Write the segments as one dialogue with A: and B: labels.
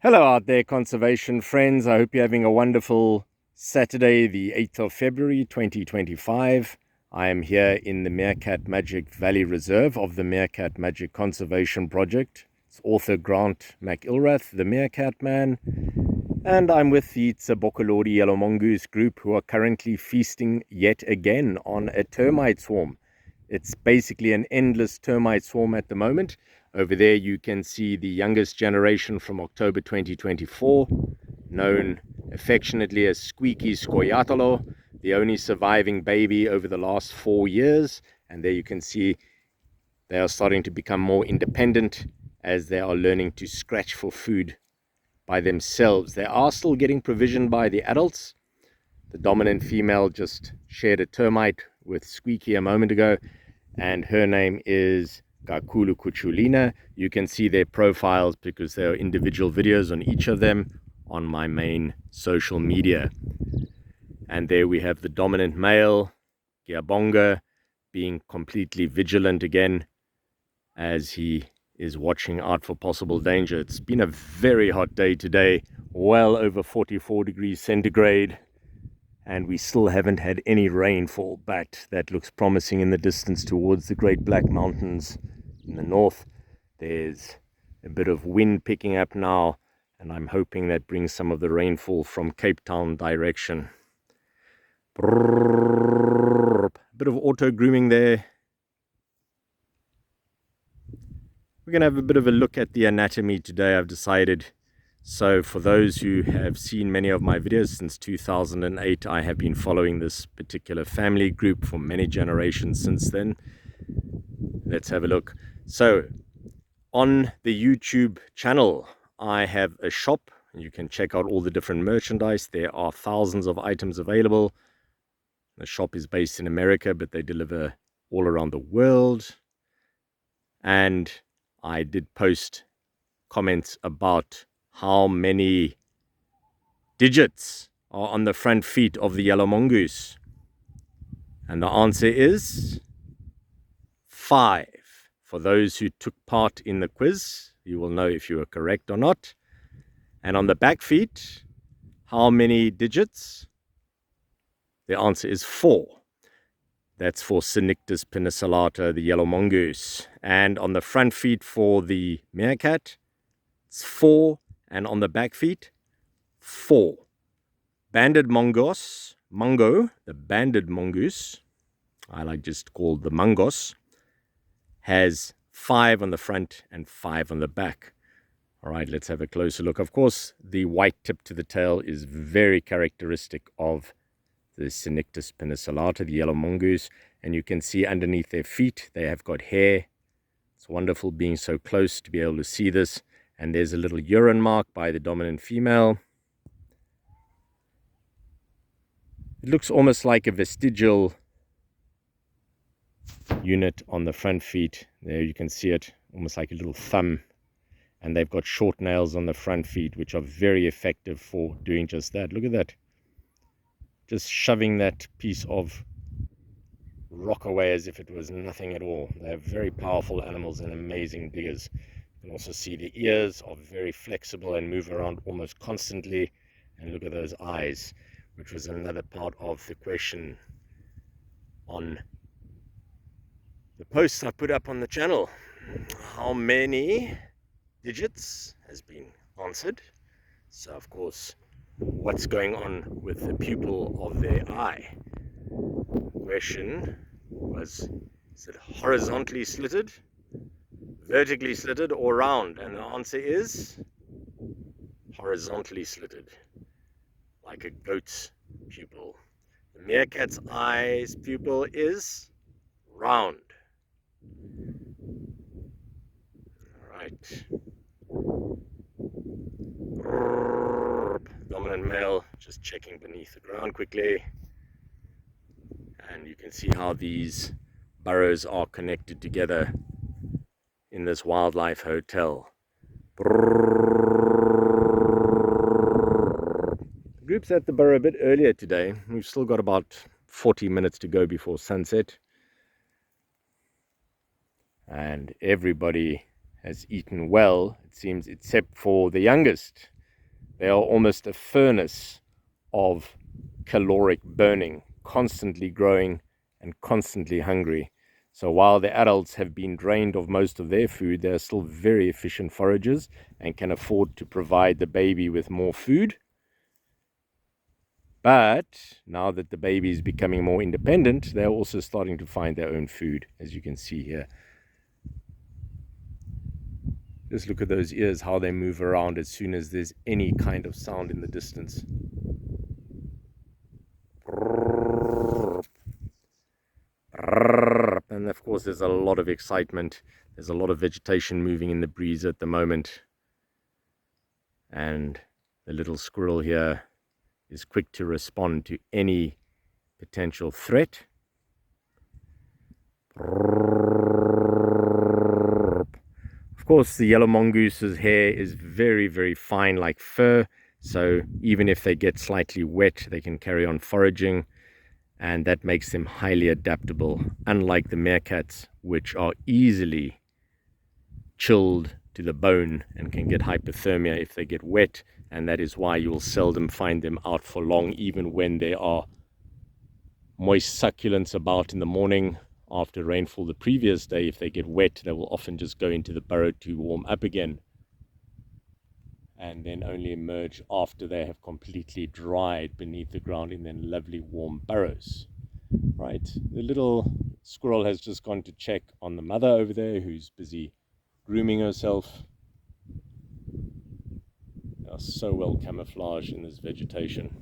A: Hello out there, conservation friends. I hope you're having a wonderful Saturday, the 8th of February, 2025. I am here in the Meerkat Magic Valley Reserve of the Meerkat Magic Conservation Project. It's author Grant McIlrath, the Meerkat Man, and I'm with the Tsebokolodi Yellow Mongoose group, who are currently feasting yet again on a termite swarm. It's basically an endless termite swarm at the moment. Over there you can see the youngest generation from October 2024, known affectionately as Squeaky Scoiattolo, the only surviving baby over the last 4 years. And there you can see they are starting to become more independent as they are learning to scratch for food by themselves. They are still getting provisioned by the adults. The dominant female just shared a termite with Squeaky a moment ago, and her name is Ghakhulu Cucciolina. You can see their profiles because there are individual videos on each of them on my main social media. And there we have the dominant male, Giabonga, being completely vigilant again as he is watching out for possible danger. It's been a very hot day today, well over 44 degrees centigrade. And we still haven't had any rainfall, but that looks promising in the distance towards the Great Black Mountains in the north. There's a bit of wind picking up now, and I'm hoping that brings some of the rainfall from Cape Town direction. A bit of auto grooming there. We're going to have a bit of a look at the anatomy today, I've decided. So for those who have seen many of my videos since 2008, I have been following this particular family group for many generations since then. Let's have a look. So on the YouTube channel, I have a shop. You can check out all the different merchandise. There are thousands of items available. The shop is based in America, but they deliver all around the world. And I did post comments about how many digits are on the front feet of the yellow mongoose. And the answer is 5. For those who took part in the quiz, you will know if you are correct or not. And on the back feet, how many digits? The answer is 4. That's for Cynictis Penicillata, the yellow mongoose. And on the front feet for the meerkat, it's 4. And on the back feet, 4. Banded mongoose, the banded mongoose, I like just called the mongoose, has 5 on the front and 5 on the back. All right, let's have a closer look. Of course, the white tip to the tail is very characteristic of the Cynictis Penicillata, the yellow mongoose. And you can see underneath their feet, they have got hair. It's wonderful being so close to be able to see this. And there's a little urine mark by the dominant female. It looks almost like a vestigial unit on the front feet. There you can see it, almost like a little thumb. And they've got short nails on the front feet, which are very effective for doing just that. Look at that. Just shoving that piece of rock away as if it was nothing at all. They're very powerful animals and amazing diggers. You can also see the ears are very flexible and move around almost constantly. And look at those eyes, which was another part of the question on the posts I put up on the channel. How many digits has been answered. So of course, what's going on with the pupil of their eye? The question was, is it horizontally slitted, vertically slitted, or round? And the answer is horizontally slitted, like a goat's pupil. The meerkat's eye's pupil is round. All right. Dominant male just checking beneath the ground quickly. And you can see how these burrows are connected together in this wildlife hotel. The group's at the burrow a bit earlier today. We've still got about 40 minutes to go before sunset. And everybody has eaten well, it seems, except for the youngest. They are almost a furnace of caloric burning, constantly growing and constantly hungry. So while the adults have been drained of most of their food, they are still very efficient foragers and can afford to provide the baby with more food. But now that the baby is becoming more independent, they're also starting to find their own food, as you can see here. Just look at those ears, how they move around as soon as there's any kind of sound in the distance. And of course there's a lot of excitement. There's a lot of vegetation moving in the breeze at the moment. And the little squirrel here is quick to respond to any potential threat. Of course, the yellow mongoose's hair is very, very fine, like fur. So even if they get slightly wet, they can carry on foraging. And that makes them highly adaptable, unlike the meerkats, which are easily chilled to the bone and can get hypothermia if they get wet. And that is why you will seldom find them out for long, even when there are moist succulents about in the morning after rainfall the previous day. If they get wet, they will often just go into the burrow to warm up again, and then only emerge after they have completely dried beneath the ground in their lovely warm burrows. Right, the little squirrel has just gone to check on the mother over there, who's busy grooming herself. They are so well camouflaged in this vegetation.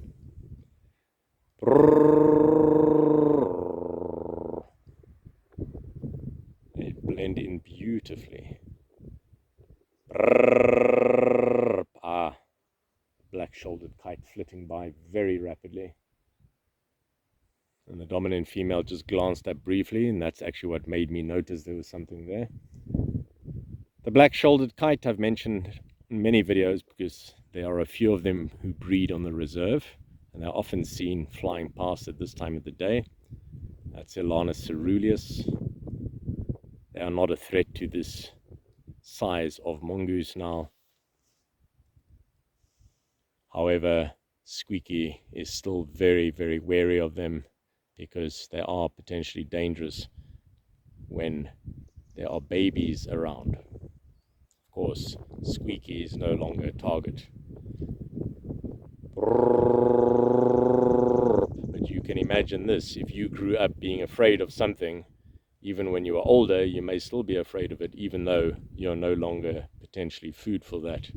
A: They blend in beautifully. Black-shouldered kite flitting by very rapidly. And the dominant female just glanced up briefly, and that's actually what made me notice there was something there. The black-shouldered kite I've mentioned in many videos because there are a few of them who breed on the reserve, and they're often seen flying past at this time of the day. That's Elanus ceruleus. They are not a threat to this size of mongoose now. However, Squeaky is still very, very wary of them because they are potentially dangerous when there are babies around. Of course, Squeaky is no longer a target. But you can imagine this: if you grew up being afraid of something, even when you are older, you may still be afraid of it, even though you're no longer potentially food for that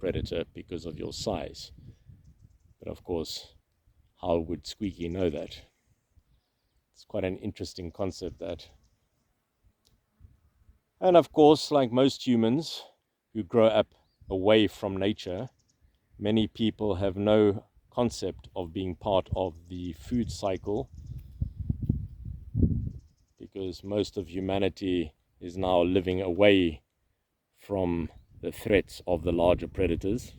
A: predator because of your size. But of course, how would Squeaky know that? It's quite an interesting concept, that. And of course, like most humans who grow up away from nature, many people have no concept of being part of the food cycle, because most of humanity is now living away from the threats of the larger predators.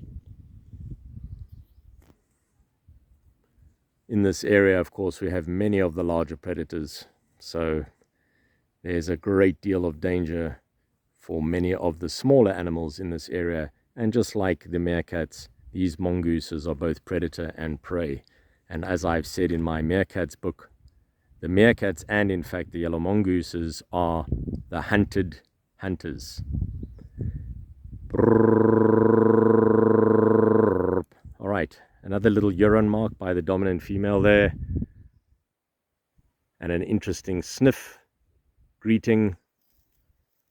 A: In this area, of course, we have many of the larger predators, so there's a great deal of danger for many of the smaller animals in this area. And just like the meerkats, these mongooses are both predator and prey. And as I've said in my Meerkats book, the meerkats and in fact the yellow mongooses are the hunted hunters. All right, another little urine mark by the dominant female there, and an interesting sniff, greeting,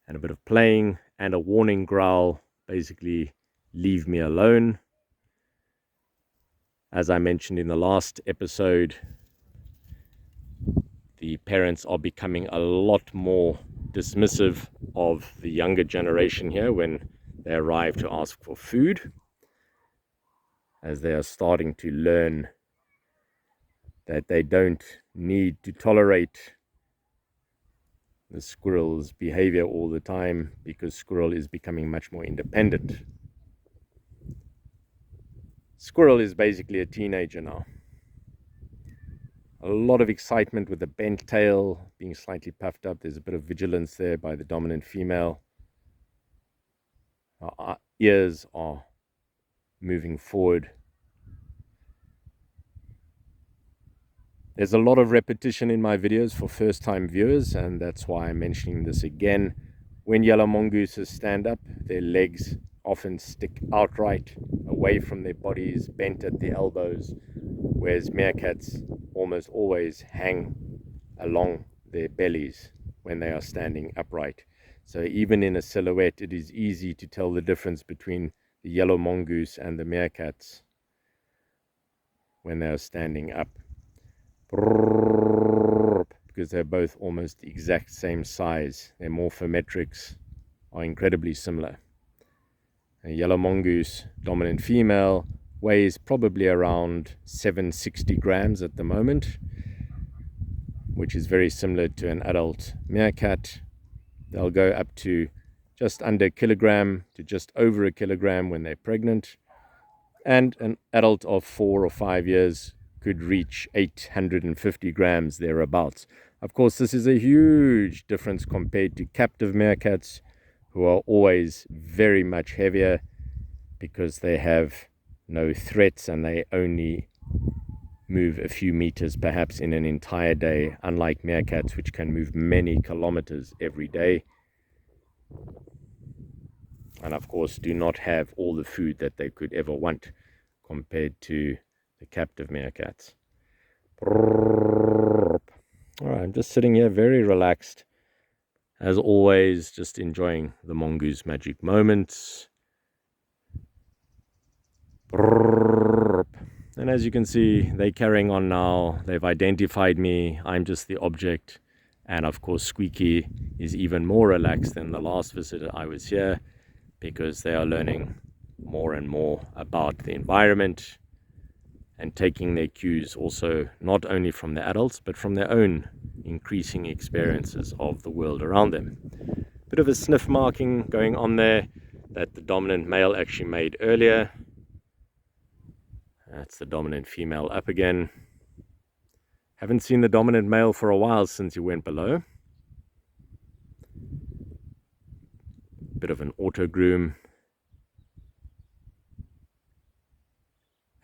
A: and a bit of playing, and a warning growl, basically leave me alone. As I mentioned in the last episode, the parents are becoming a lot more dismissive of the younger generation here when they arrive to ask for food, as they are starting to learn that they don't need to tolerate the squirrel's behavior all the time, because squirrel is becoming much more independent. Squirrel is basically a teenager now. A lot of excitement with the bent tail being slightly puffed up. There's a bit of vigilance there by the dominant female. Our ears are moving forward. There's a lot of repetition in my videos for first-time viewers, and that's why I'm mentioning this again. When yellow mongooses stand up, their legs often stick outright away from their bodies, bent at the elbows, whereas meerkats almost always hang along their bellies when they are standing upright. So even in a silhouette, it is easy to tell the difference between the yellow mongoose and the meerkats when they are standing up, because they're both almost the exact same size. Their morphometrics are incredibly similar. A yellow mongoose, dominant female, weighs probably around 760 grams at the moment, which is very similar to an adult meerkat. They'll go up to just under a kilogram to just over a kilogram when they're pregnant, and an adult of 4 or 5 years could reach 850 grams thereabouts. Of course, this is a huge difference compared to captive meerkats, who are always very much heavier because they have no threats and they only move a few meters perhaps in an entire day, unlike meerkats, which can move many kilometers every day, and of course do not have all the food that they could ever want compared to the captive meerkats. All right, I'm just sitting here very relaxed, as always, just enjoying the mongoose magic moments. And as you can see, they're carrying on now. They've identified me. I'm just the object. And of course, Squeaky is even more relaxed than the last visit I was here, because they are learning more and more about the environment and taking their cues also not only from the adults, but from their own increasing experiences of the world around them. Bit of a sniff marking going on there that the dominant male actually made earlier. That's the dominant female up again. Haven't seen the dominant male for a while since he went below. Bit of an auto groom.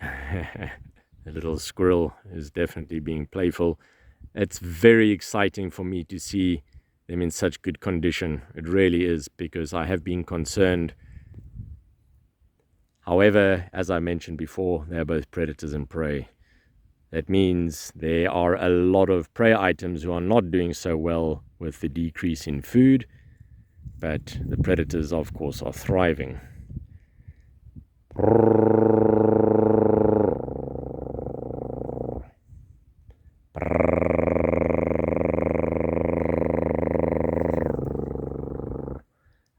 A: The little squirrel is definitely being playful. It's very exciting for me to see them in such good condition. It really is, because I have been concerned. However, as I mentioned before, they're both predators and prey. That means there are a lot of prey items who are not doing so well with the decrease in food, but the predators, of course, are thriving.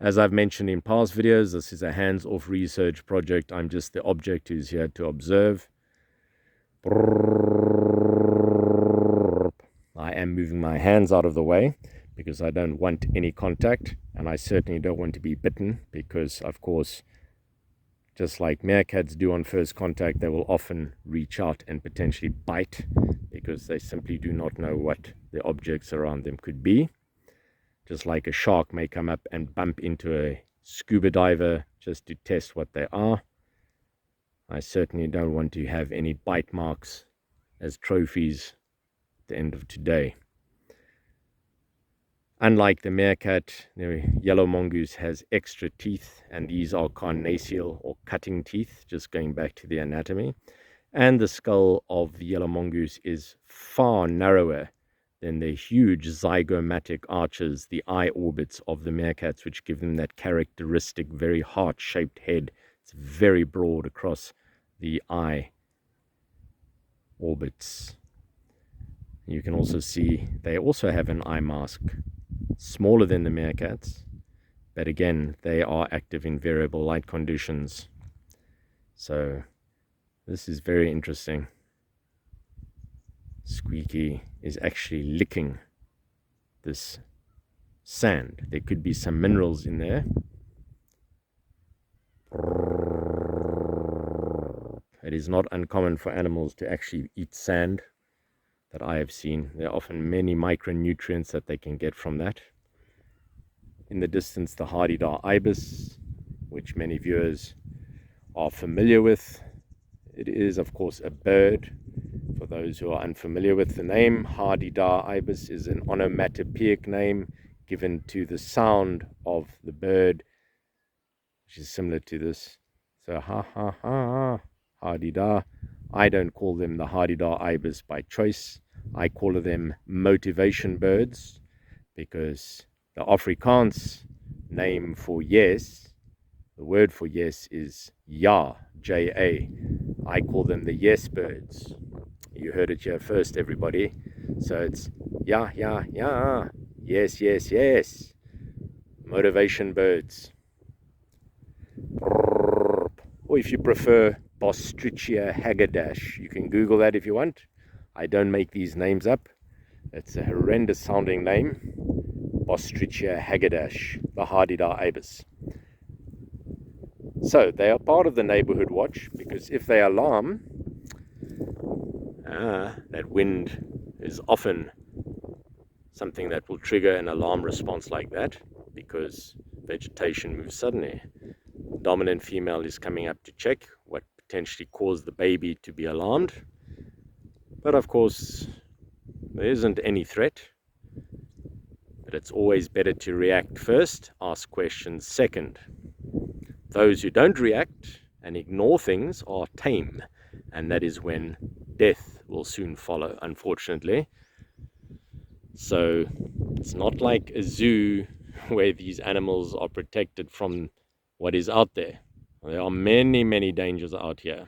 A: As I've mentioned in past videos, this is a hands-off research project. I'm just the object who's here to observe. I am moving my hands out of the way because I don't want any contact, and I certainly don't want to be bitten, because, of course, just like meerkats do on first contact, they will often reach out and potentially bite because they simply do not know what the objects around them could be. Just like a shark may come up and bump into a scuba diver just to test what they are. I certainly don't want to have any bite marks as trophies at the end of today. Unlike the meerkat, the yellow mongoose has extra teeth, and these are carnassial or cutting teeth, just going back to the anatomy. And the skull of the yellow mongoose is far narrower than the huge zygomatic arches, the eye orbits of the meerkats, which give them that characteristic, very heart-shaped head. It's very broad across the eye orbits. You can also see they also have an eye mask, smaller than the meerkats, but again, they are active in variable light conditions. So this is very interesting. Squeaky is actually licking this sand. There could be some minerals in there. It is not uncommon for animals to actually eat sand, that I have seen. There are often many micronutrients that they can get from that. In the distance, the hardy ibis which many viewers are familiar with. It is, of course, a bird. For those who are unfamiliar with the name, Hardy-da ibis is an onomatopoeic name given to the sound of the bird, which is similar to this. So, ha ha ha, Hardy-da. I don't call them the Hardy-da ibis by choice. I call them motivation birds because the Afrikaans name for yes, the word for yes is ja, J-A. I call them the yes birds. You heard it here first, everybody. So it's yeah, yeah, yeah, yes, yes, yes. Motivation birds. Or if you prefer, Bostrichia haggardash. You can Google that if you want. I don't make these names up. It's a horrendous sounding name. Bostrichia haggardash, the Hardy-da ibis. So they are part of the neighborhood watch because if they alarm, that wind is often something that will trigger an alarm response like that because vegetation moves suddenly. The dominant female is coming up to check what potentially caused the baby to be alarmed. But of course, there isn't any threat. But it's always better to react first, ask questions second. Those who don't react and ignore things are tame, and that is when death will soon follow, unfortunately. So it's not like a zoo where these animals are protected from what is out there. There are many, many dangers out here.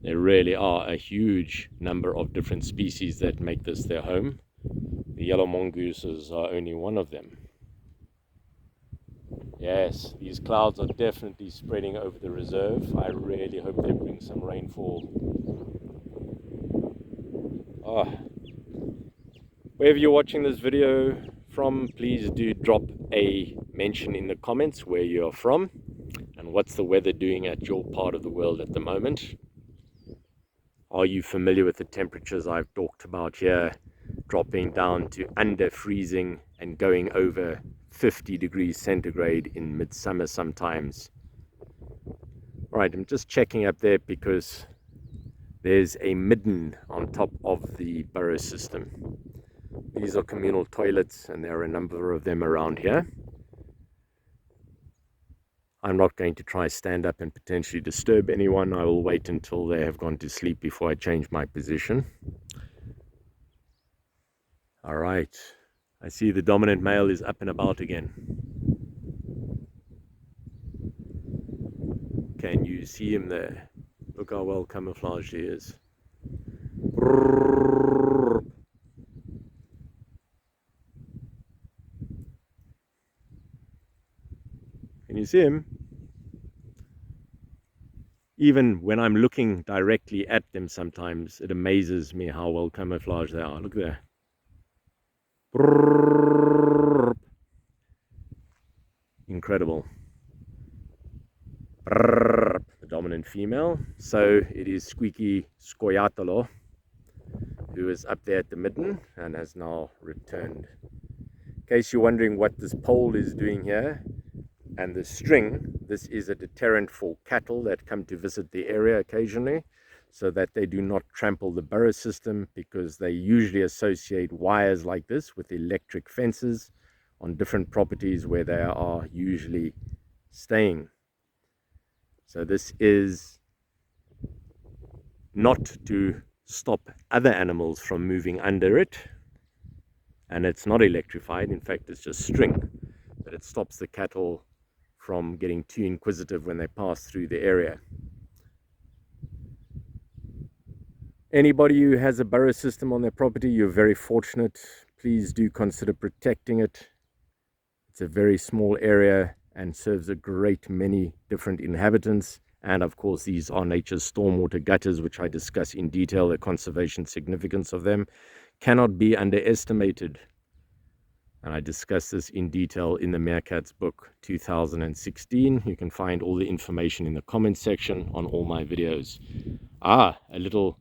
A: There really are a huge number of different species that make this their home. The yellow mongooses are only one of them. Yes, these clouds are definitely spreading over the reserve. I really hope they bring some rainfall. Wherever you're watching this video from, please do drop a mention in the comments where you're from and what's the weather doing at your part of the world at the moment. Are you familiar with the temperatures I've talked about here, dropping down to under freezing and going over 50 degrees centigrade in midsummer sometimes? Right, I'm just checking up there because there's a midden on top of the burrow system. These are communal toilets and there are a number of them around here. I'm not going to try stand up and potentially disturb anyone. I will wait until they have gone to sleep before I change my position. All right, I see the dominant male is up and about again. Can you see him there? Look how well camouflaged he is. Can you see him? Even when I'm looking directly at them sometimes, it amazes me how well camouflaged they are. Look there. Incredible. The dominant female. So it is Squeaky Scoiattolo, who is up there at the midden and has now returned. In case you're wondering what this pole is doing here, and the string, this is a deterrent for cattle that come to visit the area occasionally, so that they do not trample the burrow system, because they usually associate wires like this with electric fences on different properties where they are usually staying. So this is not to stop other animals from moving under it, and it's not electrified. In fact, it's just string, but it stops the cattle from getting too inquisitive when they pass through the area. Anybody who has a burrow system on their property, you're very fortunate. Please do consider protecting it. It's a very small area and serves a great many different inhabitants. And of course, these are nature's stormwater gutters, which I discuss in detail. The conservation significance of them cannot be underestimated. And I discuss this in detail in the Meerkats book 2016. You can find all the information in the comments section on all my videos. A little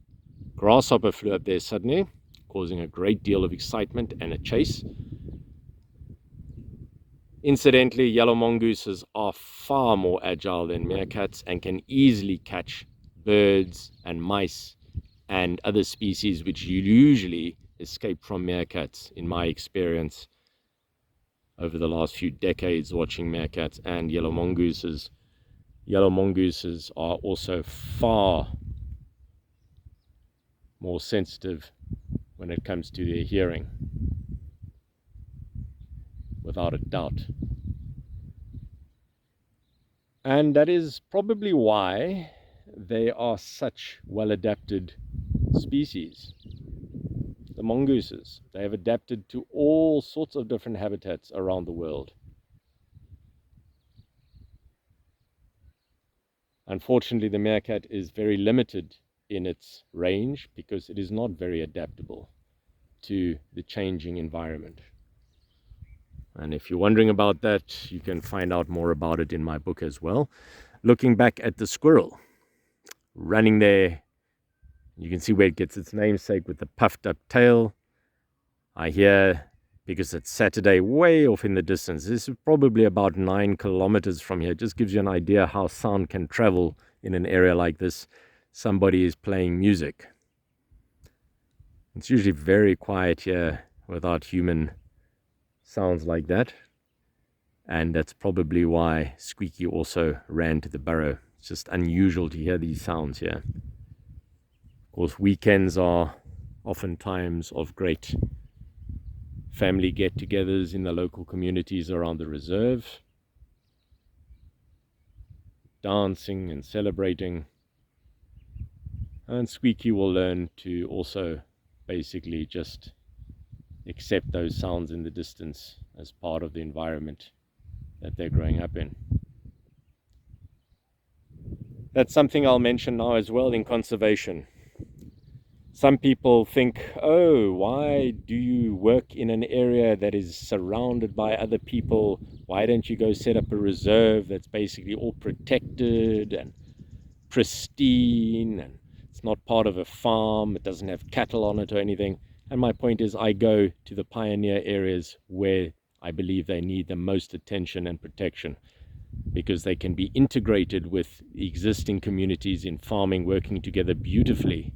A: grasshopper flew up there suddenly, causing a great deal of excitement and a chase. Incidentally, yellow mongooses are far more agile than meerkats and can easily catch birds and mice and other species which usually escape from meerkats, in my experience over the last few decades watching meerkats and yellow mongooses. Yellow mongooses are also far more sensitive when it comes to their hearing, without a doubt. And that is probably why they are such well-adapted species. The mongooses, they have adapted to all sorts of different habitats around the world. Unfortunately, the meerkat is very limited in its range because it is not very adaptable to the changing environment. And if you're wondering about that, you can find out more about it in my book as well. Looking back at the squirrel, running there, you can see where it gets its namesake with the puffed up tail. I hear, because it's Saturday, way off in the distance. This is probably about 9 kilometers from here. It just gives you an idea how sound can travel in an area like this. Somebody is playing music. It's usually very quiet here without human sounds like that. And that's probably why Squeaky also ran to the burrow. It's just unusual to hear these sounds here. Of course, weekends are oftentimes of great family get-togethers in the local communities around the reserve, dancing and celebrating. And Squeaky will learn to also basically just accept those sounds in the distance as part of the environment that they're growing up in. That's something I'll mention now as well in conservation. Some people think, oh, why do you work in an area that is surrounded by other people? Why don't you go set up a reserve that's basically all protected and pristine, and it's not part of a farm, it doesn't have cattle on it or anything? And my point is, I go to the pioneer areas where I believe they need the most attention and protection, because they can be integrated with existing communities in farming, working together beautifully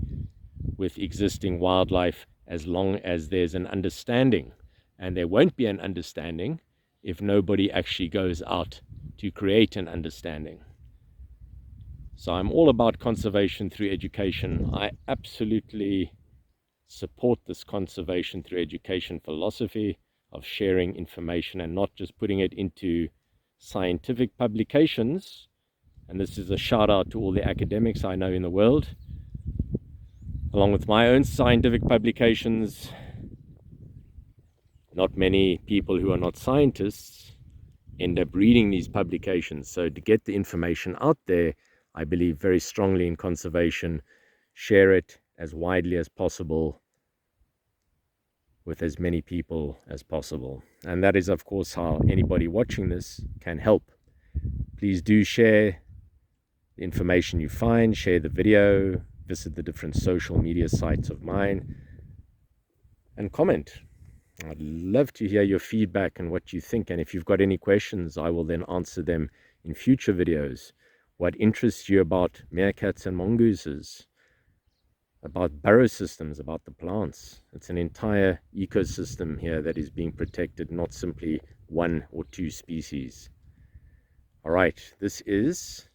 A: with existing wildlife, as long as there's an understanding. And there won't be an understanding if nobody actually goes out to create an understanding. So I'm all about conservation through education. I absolutely support this conservation through education philosophy of sharing information and not just putting it into scientific publications. And this is a shout out to all the academics I know in the world. Along with my own scientific publications, not many people who are not scientists end up reading these publications. So to get the information out there, I believe very strongly in conservation. Share it as widely as possible with as many people as possible. And that is, of course, how anybody watching this can help. Please do share the information you find, share the video, visit the different social media sites of mine, and comment. I'd love to hear your feedback and what you think. And if you've got any questions, I will then answer them in future videos. What interests you about meerkats and mongooses? About burrow systems, about the plants. It's an entire ecosystem here that is being protected, not simply one or two species. All right, this is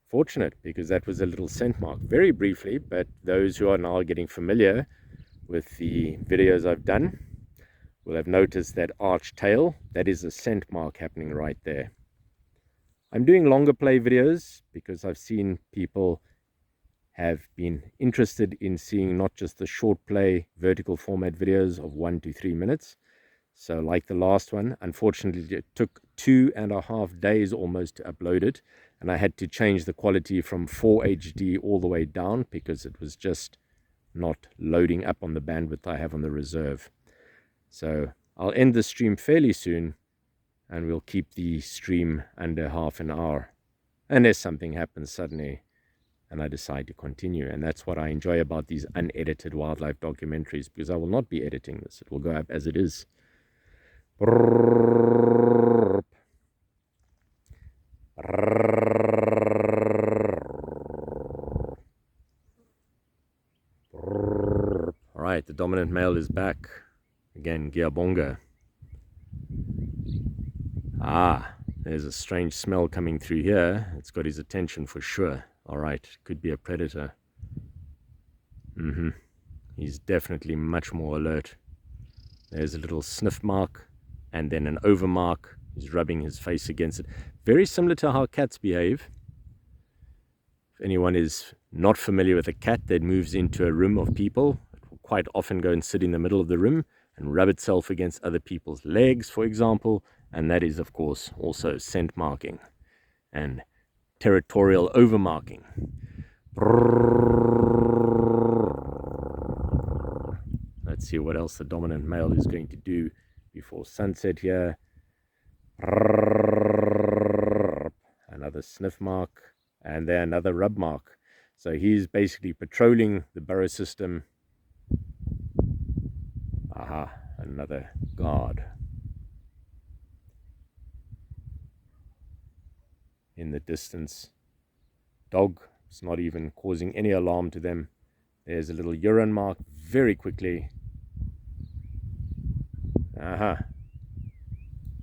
A: fortunate because that was a little scent mark, very briefly, but those who are now getting familiar with the videos I've done will have noticed that arched tail. That is a scent mark happening right there. I'm doing longer play videos because I've seen people have been interested in seeing not just the short play vertical format videos of 1 to 3 minutes. So like the last one, unfortunately it took 2.5 days almost to upload it, and I had to change the quality from 4 HD all the way down because it was just not loading up on the bandwidth I have on the reserve. So I'll end the stream fairly soon, and we'll keep the stream under half an hour unless something happens suddenly and I decide to continue. And that's what I enjoy about these unedited wildlife documentaries, because I will not be editing this. It will go up as it is. Alright, the dominant male is back. Again, Giabonga. Ah, there's a strange smell coming through here. It's got his attention for sure. Alright, could be a predator. He's definitely much more alert. There's a little sniff mark and then an over mark. He's rubbing his face against it. Very similar to how cats behave. If anyone is not familiar with a cat that moves into a room of people, it will quite often go and sit in the middle of the room and rub itself against other people's legs, for example. And that is, of course, also scent marking and territorial over marking. Let's see what else the dominant male is going to do before sunset here. Another sniff mark, and then another rub mark. So he's basically patrolling the burrow system. Aha, another guard. In the distance, dog is not even causing any alarm to them. There's a little urine mark very quickly. Aha,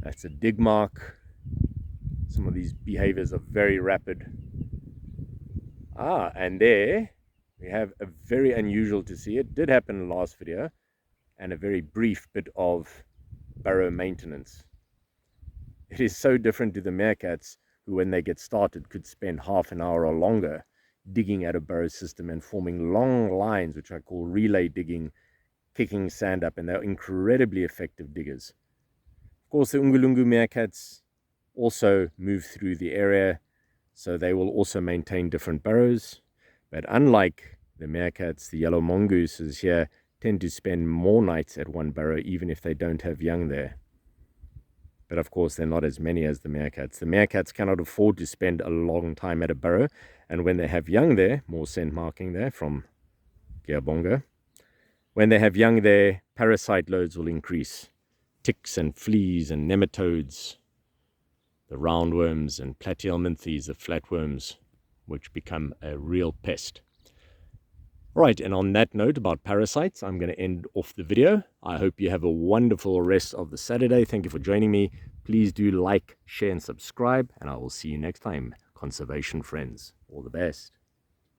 A: that's a dig mark. Some of these behaviors are very rapid. And there we have a very unusual to see. It did happen in the last video, and a very brief bit of burrow maintenance. It is so different to the meerkats, who when they get started could spend half an hour or longer digging at a burrow system and forming long lines, which I call relay digging, kicking sand up, and they're incredibly effective diggers. Of course, the Ungulungu meerkats also move through the area, so they will also maintain different burrows. But unlike the meerkats, the yellow mongooses here tend to spend more nights at one burrow, even if they don't have young there. But of course, they're not as many as the meerkats. The meerkats cannot afford to spend a long time at a burrow, and when they have young there, more scent marking there from Giabonga, when they have young there, parasite loads will increase. Ticks and fleas and nematodes, the roundworms and platyhelminthes, the flatworms, which become a real pest. Right, and on that note about parasites, I'm going to end off the video. I hope you have a wonderful rest of the Saturday. Thank you for joining me. Please do like, share, and subscribe, and I will see you next time. Conservation friends, all the best.